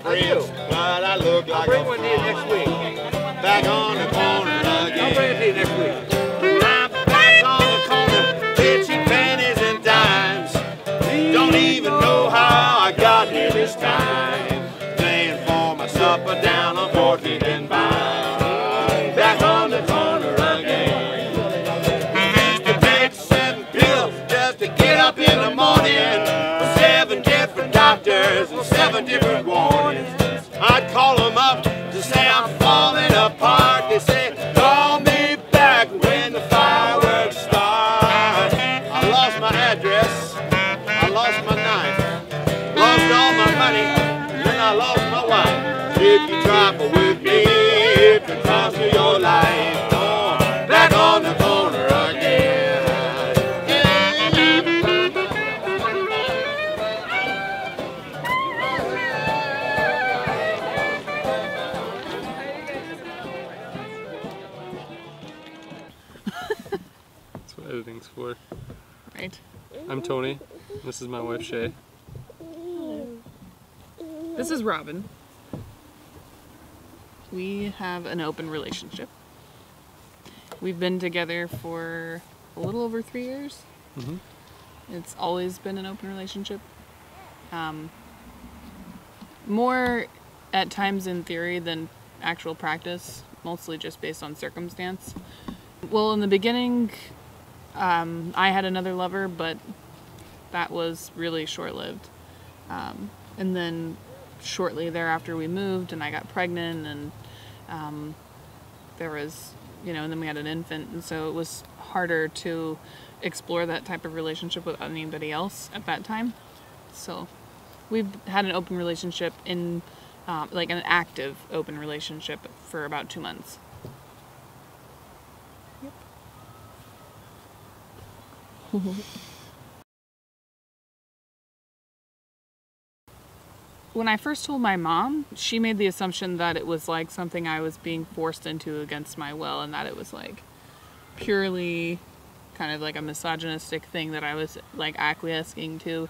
Friends, but I look like I'll bring one to you next week. back on the corner again. I'll bring it to you next week. I'm back on the corner, pitching pennies and dimes. Don't even know how I got here this time. Paying for my supper down on 14th and Vine. Back on the corner again. Used to take 7 pills just to get up in the morning. 7 different doctors and 7 different warnings. I'd call them up to say I'm falling apart. They say, call me back when the fireworks start. I lost my address, I lost my knife, lost all my money, and then I lost my wife. If you trifle with me, it could cost you your life. Oh, back on the corner again. That's what editing's for. Right. I'm Tony. This is my wife Shay. This is Robin. We have an open relationship. We've been together for a little over 3 years. Mm-hmm. It's always been an open relationship. More at times in theory than actual practice, mostly just based on circumstance. Well, in the beginning, I had another lover, but that was really short-lived. And then shortly thereafter we moved and I got pregnant and there was, and then we had an infant, and so it was harder to explore that type of relationship with anybody else at that time. So we've had an open relationship in, like an active open relationship for about 2 months. Yep. When I first told my mom, she made the assumption that it was like something I was being forced into against my will, and that it was like purely kind of like a misogynistic thing that I was like acquiescing to.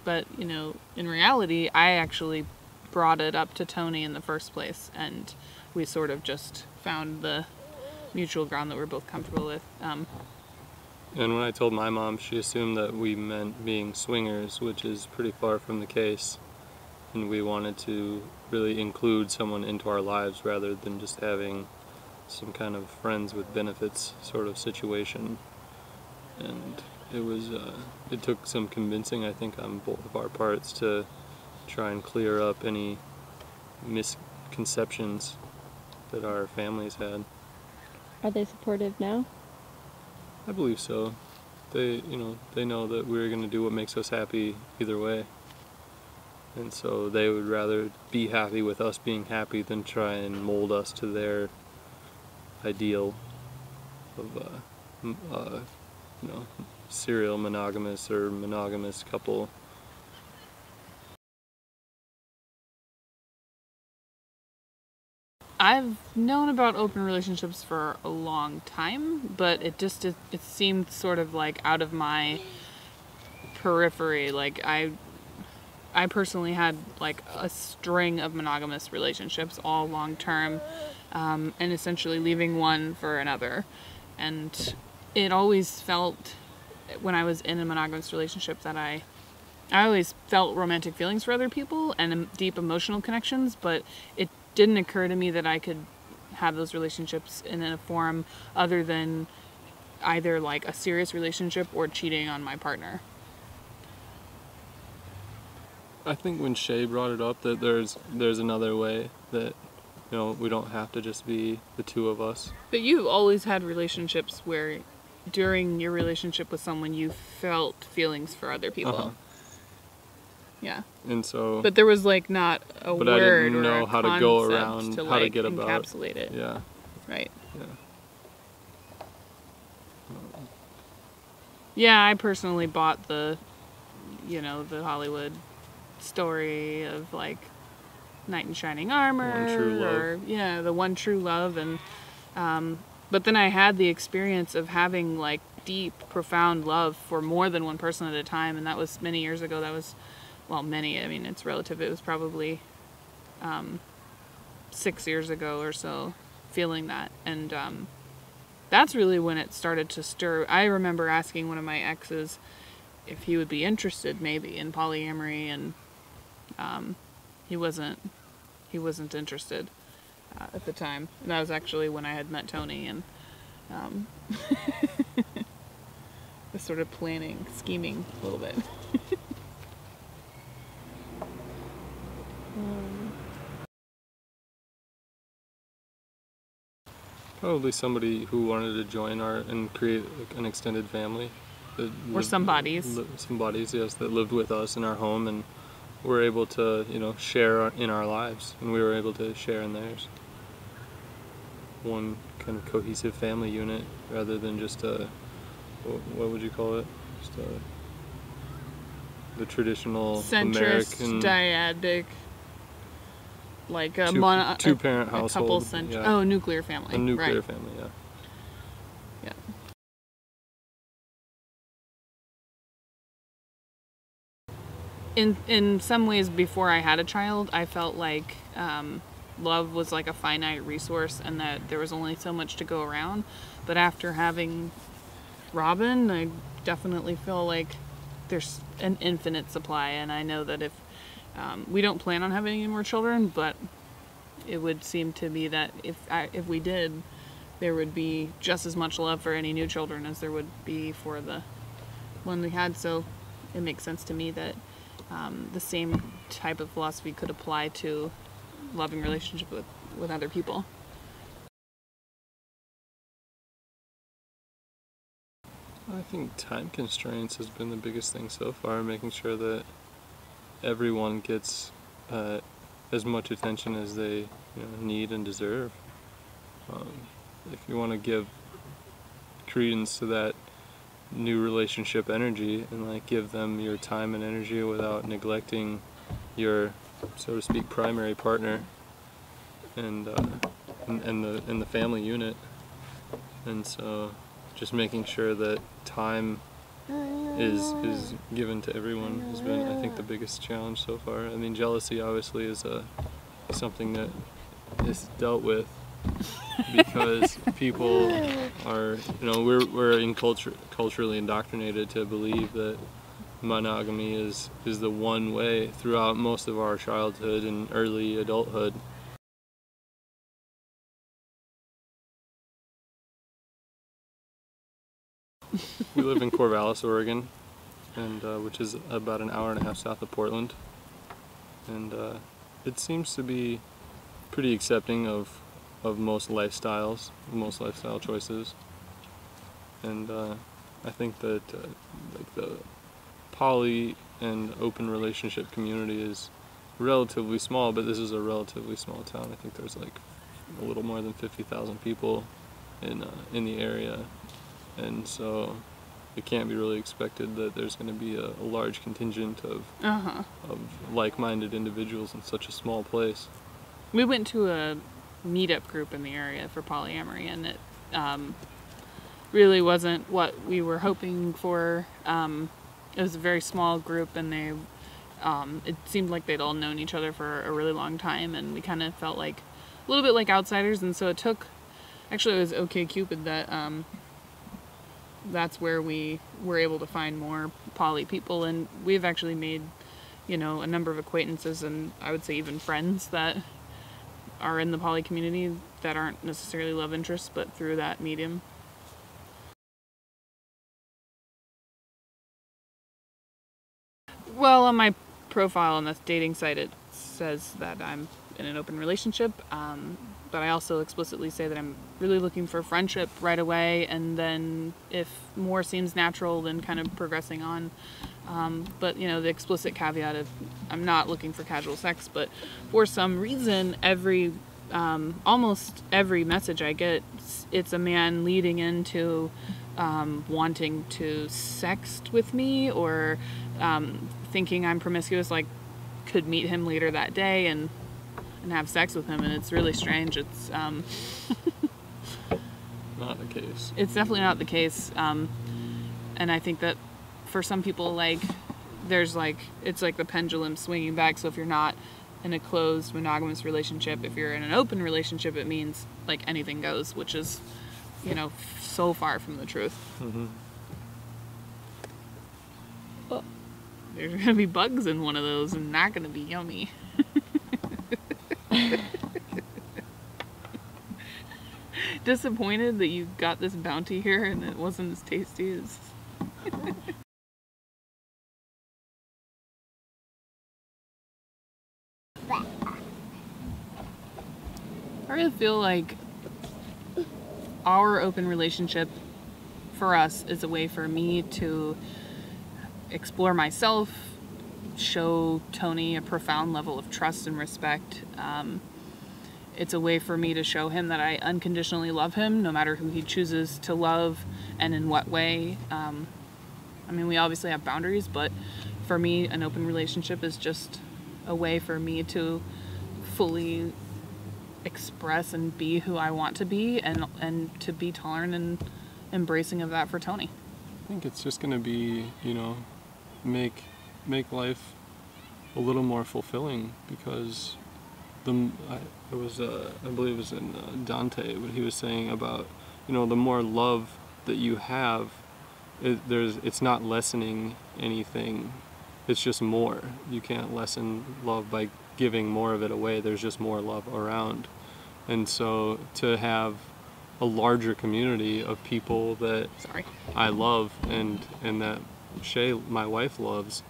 But in reality, I actually brought it up to Tony in the first place, and we sort of just found the mutual ground that we're both comfortable with. And when I told my mom, she assumed that we meant being swingers, which is pretty far from the case. And we wanted to really include someone into our lives rather than just having some kind of friends with benefits sort of situation. And it was, it took some convincing, I think, on both of our parts to try and clear up any misconceptions that our families had. Are they supportive now? I believe so. They know that we're going to do what makes us happy either way. And so they would rather be happy with us being happy than try and mold us to their ideal of, serial monogamous or monogamous couple. I've known about open relationships for a long time, but it seemed sort of like out of my periphery. Like I personally had like a string of monogamous relationships, all long-term, and essentially leaving one for another. And it always felt, when I was in a monogamous relationship, that I always felt romantic feelings for other people and deep emotional connections, but it didn't occur to me that I could have those relationships in a form other than either like a serious relationship or cheating on my partner. I think when Shay brought it up that there's another way, that we don't have to just be the two of us. But you've always had relationships where during your relationship with someone you felt feelings for other people. Uh-huh. Yeah. And so, but there was like not a but word I didn't know or a how to go around, to, how to like, get about encapsulate it. Yeah. Right. Yeah. Yeah, I personally bought the the Hollywood story of like knight in shining armor, One True Love. or the one true love, and but then I had the experience of having like deep, profound love for more than one person at a time, and that was many years ago. That was well, many, I mean, it's relative. It was probably 6 years ago or so, feeling that. And that's really when it started to stir. I remember asking one of my exes if he would be interested maybe in polyamory, and he wasn't interested at the time. And that was actually when I had met Tony, and was sort of planning, scheming a little bit. Probably somebody who wanted to join and create like an extended family. Or some bodies. Some bodies, yes, that lived with us in our home and were able to, share in our lives, and we were able to share in theirs. One kind of cohesive family unit rather than just what would you call it? Just the traditional centrist, American dyadic, like a two-parent household. Yeah. Oh, nuclear family. A nuclear right. family, yeah. Yeah. In some ways, before I had a child, I felt like love was like a finite resource and that there was only so much to go around. But after having Robin, I definitely feel like there's an infinite supply, and I know that if we don't plan on having any more children, but it would seem to me that if we did, there would be just as much love for any new children as there would be for the one we had. So it makes sense to me that the same type of philosophy could apply to loving relationship with other people. I think time constraints has been the biggest thing so far, making sure that everyone gets as much attention as they need and deserve. If you want to give credence to that new relationship energy and like give them your time and energy without neglecting your, so to speak, primary partner and the family unit, and so just making sure that time is given to everyone has been, I think, the biggest challenge so far. I mean, jealousy obviously is something that is dealt with because people are, we're culturally indoctrinated to believe that monogamy is the one way throughout most of our childhood and early adulthood. We live in Corvallis, Oregon, and which is about an hour and a half south of Portland, and it seems to be pretty accepting of most lifestyle choices, and I think that like the poly and open relationship community is relatively small, but this is a relatively small town. I think there's like a little more than 50,000 people in the area. And so it can't be really expected that there's going to be a large contingent of like-minded individuals in such a small place. We went to a meetup group in the area for polyamory, and it really wasn't what we were hoping for. It was a very small group, and it seemed like they'd all known each other for a really long time, and we kind of felt like a little bit like outsiders. And so it was OKCUPID that that's where we were able to find more poly people, and we've actually made a number of acquaintances, and I would say even friends that are in the poly community that aren't necessarily love interests, but through that medium. Well, on my profile on the dating site, it says that I'm in an open relationship, but I also explicitly say that I'm really looking for friendship right away, and then if more seems natural, then kind of progressing on. But the explicit caveat of I'm not looking for casual sex, but for some reason, almost every message I get, it's a man leading into wanting to sext with me, or thinking I'm promiscuous, like could meet him later that day and have sex with him, and it's really strange. It's not the case. It's definitely not the case, and I think that for some people, like there's like, it's like the pendulum swinging back. So if you're not in a closed monogamous relationship, if you're in an open relationship, it means like anything goes, which is, you know, so far from the truth. Mm-hmm. Well, there's gonna be bugs in one of those and not gonna be yummy. Disappointed that you got this bounty here and it wasn't as tasty as... I really feel like our open relationship for us is a way for me to explore myself, show Tony a profound level of trust and respect. It's a way for me to show him that I unconditionally love him, no matter who he chooses to love and in what way. I mean, we obviously have boundaries, but for me, an open relationship is just a way for me to fully express and be who I want to be, and to be tolerant and embracing of that for Tony. I think it's just going to be, you know, make life a little more fulfilling, because I believe it was in Dante, what he was saying about, you know, the more love that you have, it's not lessening anything, it's just more. You can't lessen love by giving more of it away. There's just more love around. And so to have a larger community of people that I love and that Shay, my wife, loves,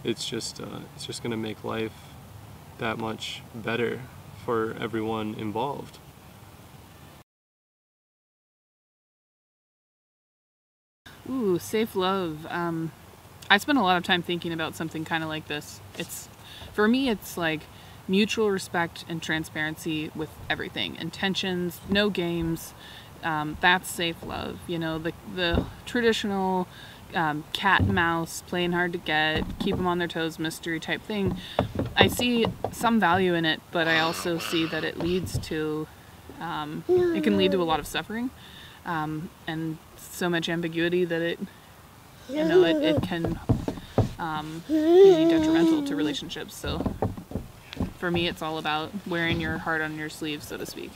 it's just going to make life that much better for everyone involved. Ooh, safe love. I spent a lot of time thinking about something kind of like this. For me, it's like mutual respect and transparency with everything. Intentions, no games. That's safe love. You know, the traditional cat and mouse, playing hard to get, keep them on their toes, mystery type thing. I see some value in it, but I also see that it leads to, it can lead to a lot of suffering, and so much ambiguity that it can be detrimental to relationships. So for me, it's all about wearing your heart on your sleeve, so to speak.